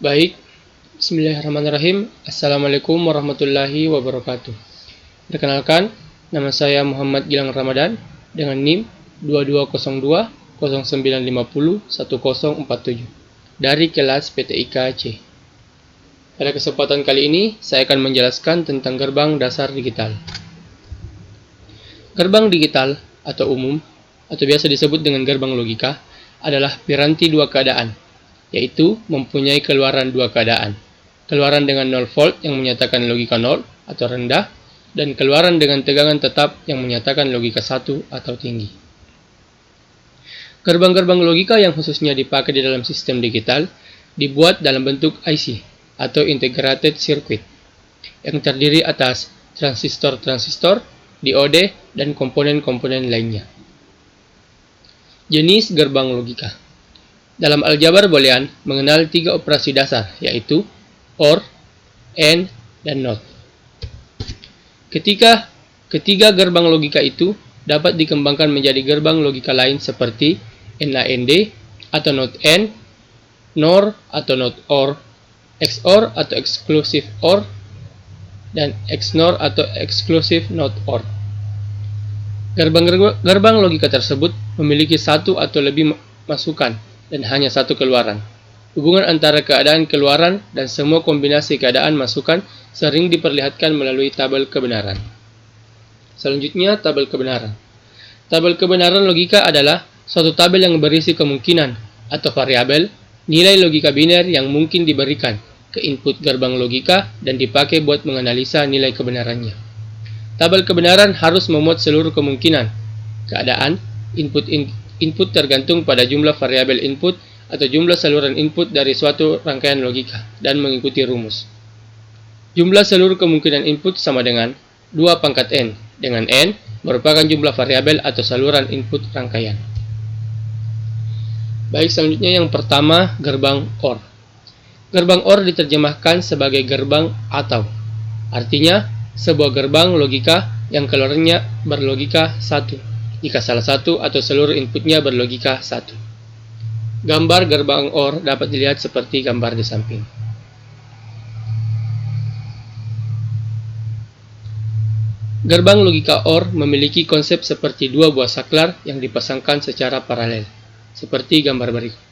Baik, bismillahirrahmanirrahim. Assalamualaikum warahmatullahi wabarakatuh. Perkenalkan, nama saya Muhammad Gilang Ramadan dengan NIM 220209501047 dari kelas PTIK C. Pada kesempatan kali ini, saya akan menjelaskan tentang gerbang dasar digital. Gerbang digital atau umum, atau biasa disebut dengan gerbang logika, adalah piranti dua keadaan, yaitu mempunyai keluaran dua keadaan. Keluaran dengan 0 volt yang menyatakan logika 0 atau rendah, dan keluaran dengan tegangan tetap yang menyatakan logika 1 atau tinggi. Gerbang-gerbang logika yang khususnya dipakai di dalam sistem digital dibuat dalam bentuk IC atau Integrated Circuit yang terdiri atas transistor-transistor, diode, dan komponen-komponen lainnya. Jenis gerbang logika. Dalam aljabar boolean mengenal 3 operasi dasar, yaitu OR, AND, dan NOT. Ketiga gerbang logika itu dapat dikembangkan menjadi gerbang logika lain seperti NAND atau NOT AND, NOR atau NOT OR, XOR atau Exclusive OR, dan XNOR atau Exclusive NOT OR. Gerbang logika tersebut memiliki satu atau lebih masukan dan hanya satu keluaran. Hubungan antara keadaan keluaran dan semua kombinasi keadaan masukan sering diperlihatkan melalui tabel kebenaran. Selanjutnya, tabel kebenaran. Tabel kebenaran logika adalah suatu tabel yang berisi kemungkinan atau variabel nilai logika biner yang mungkin diberikan ke input gerbang logika dan dipakai buat menganalisa nilai kebenarannya. Tabel kebenaran harus memuat seluruh kemungkinan keadaan input tergantung pada jumlah variabel input atau jumlah saluran input dari suatu rangkaian logika dan mengikuti rumus. Jumlah seluruh kemungkinan input sama dengan 2 pangkat N, dengan N merupakan jumlah variabel atau saluran input rangkaian. Baik, selanjutnya yang pertama, gerbang OR. Gerbang OR diterjemahkan sebagai gerbang atau, artinya sebuah gerbang logika yang keluarannya berlogika 1. Jika salah satu atau seluruh inputnya berlogika 1. Gambar gerbang OR dapat dilihat seperti gambar di samping. Gerbang logika OR memiliki konsep seperti dua buah saklar yang dipasangkan secara paralel, seperti gambar berikut.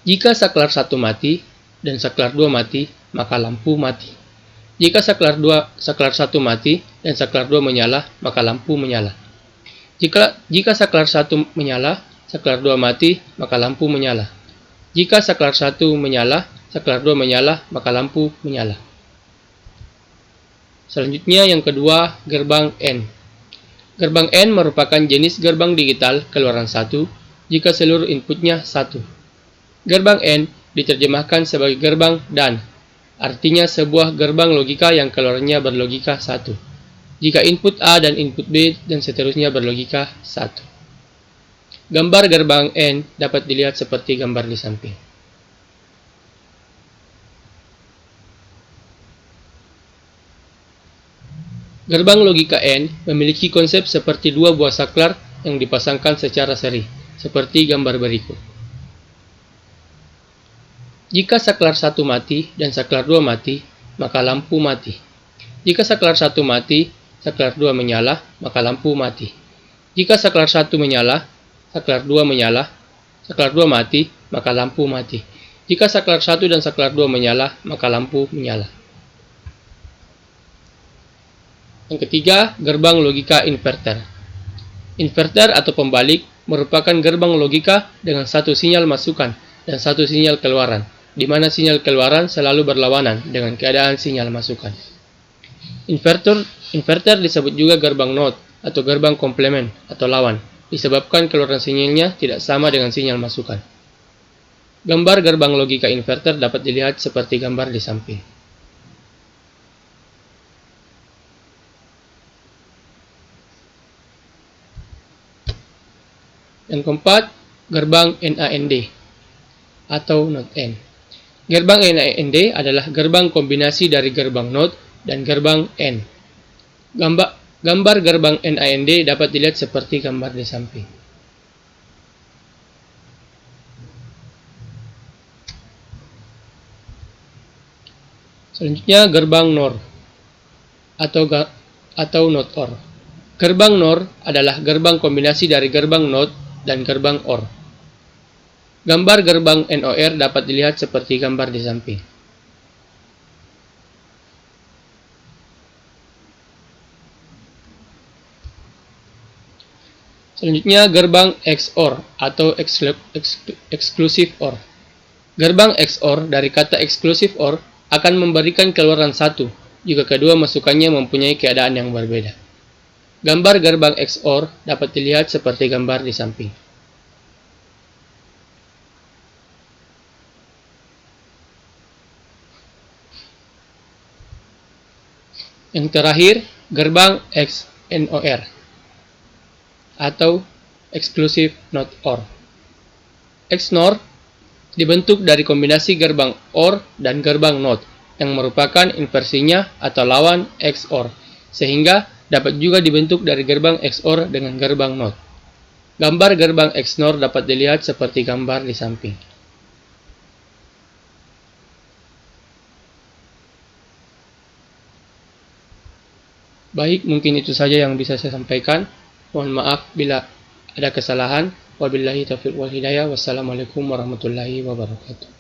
Jika saklar 1 mati dan saklar 2 mati, maka lampu mati. Jika saklar 1 mati dan saklar 2 menyala, maka lampu menyala. Jika saklar 1 menyala, saklar 2 mati, maka lampu menyala. Jika saklar 1 menyala, saklar 2 menyala, maka lampu menyala. Selanjutnya yang kedua, gerbang AND. Gerbang AND merupakan jenis gerbang digital keluaran 1 jika seluruh inputnya 1. Gerbang AND diterjemahkan sebagai gerbang DAN. Artinya sebuah gerbang logika yang keluarannya berlogika 1. Jika input A dan input B dan seterusnya berlogika 1. Gambar gerbang AND dapat dilihat seperti gambar di samping. Gerbang logika AND memiliki konsep seperti dua buah saklar yang dipasangkan secara seri, seperti gambar berikut. Jika saklar 1 mati dan saklar 2 mati, maka lampu mati. Jika saklar 1 mati, saklar 2 menyala, maka lampu mati. Jika saklar 1 menyala, saklar 2 menyala, saklar 2 mati, maka lampu mati. Jika saklar 1 dan saklar 2 menyala, maka lampu menyala. Yang ketiga, gerbang logika inverter. Inverter atau pembalik merupakan gerbang logika dengan satu sinyal masukan dan satu sinyal keluaran, di mana sinyal keluaran selalu berlawanan dengan keadaan sinyal masukan. Inverter disebut juga gerbang NOT atau gerbang komplement atau lawan, disebabkan keluaran sinyalnya tidak sama dengan sinyal masukan. Gambar gerbang logika inverter dapat dilihat seperti gambar di samping. Yang keempat, gerbang NAND atau NOT AND. Gerbang NAND adalah gerbang kombinasi dari gerbang NOT dan gerbang AND. Gambar gerbang NAND dapat dilihat seperti gambar di samping. Selanjutnya gerbang NOR atau NOT OR. Gerbang NOR adalah gerbang kombinasi dari gerbang NOT dan gerbang OR. Gambar gerbang NOR dapat dilihat seperti gambar di samping. Selanjutnya gerbang XOR atau Exclusive OR. Gerbang XOR dari kata Exclusive OR akan memberikan keluaran satu jika kedua masukannya mempunyai keadaan yang berbeda. Gambar gerbang XOR dapat dilihat seperti gambar di samping. Yang terakhir, gerbang XNOR atau Exclusive NOT OR. XNOR dibentuk dari kombinasi gerbang OR dan gerbang NOT yang merupakan inversinya atau lawan XOR, sehingga dapat juga dibentuk dari gerbang XOR dengan gerbang NOT. Gambar gerbang XNOR dapat dilihat seperti gambar di samping. Baik, mungkin itu saja yang bisa saya sampaikan. Mohon maaf bila ada kesalahan. Wabillahi taufiq wal hidayah. Wassalamualaikum warahmatullahi wabarakatuh.